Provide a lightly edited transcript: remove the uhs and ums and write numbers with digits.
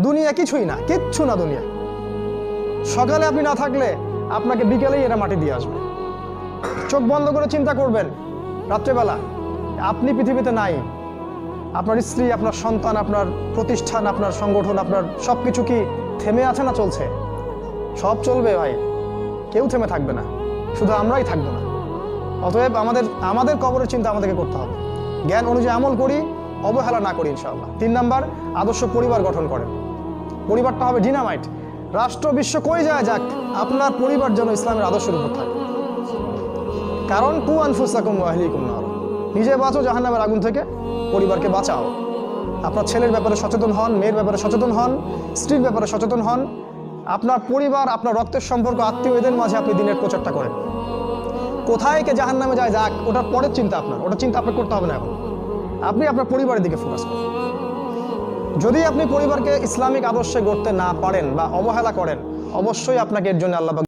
দুনিয়া কিছুই না, কিচ্ছু না দুনিয়া। সকালে আপনি না থাকলে আপনাকে বিকেলেই এরা মাটি দিয়ে আসবে। চোখ বন্ধ করে চিন্তা করবেন রাত্রেবেলা আপনি পৃথিবীতে নাই, আপনার স্ত্রী, আপনার সন্তান, আপনার প্রতিষ্ঠান, আপনার সংগঠন, আপনার সব কিছু কি থেমে আছে না চলছে? সব চলবে ভাই, কেউ থেমে থাকবে না, শুধু আমরাই থাকবো না। অতএব আমাদের কবরের চিন্তা আমাদেরকে করতে হবে। জ্ঞান অনুযায়ী আমল করি, অবহেলা না করি ইনশাআল্লাহ। 3 নাম্বার, আদর্শ পরিবার গঠন করেন। পরিবারটা হবে ডিনামাইট। রাষ্ট্র বিশ্ব কই যায় যাক, আপনার পরিবার যেন ইসলামের আদর্শের উপর থাকে। কারণ কু আনফুসাকুম ওয়া আহলিকুম নার, নিজে বাঁচো জাহান্নামের আগুন থেকে, পরিবারকে বাঁচাও। আপনার ছেলের ব্যাপারে সচেতন হন, মেয়ের ব্যাপারে সচেতন হন, স্ত্রীর ব্যাপারে সচেতন হন। আপনার পরিবার, আপনার রক্তের সম্পর্ক, আত্মীয়, এদের মাঝে আপনি দিনের প্রচারটা করেন। কোথায় কে জাহান্নামে যায় যাক, ওটার পরের চিন্তা আপনার, ওটা চিন্তা আপনার করতে হবে না। এখন আপনি আপনার পরিবারের দিকে ফোকাস করুন। যদি আপনি পরিবারকে ইসলামিক আদর্শে গড়তে না পারেন বা অবহেলা করেন, অবশ্যই আপনাকে এর জন্য আল্লাহ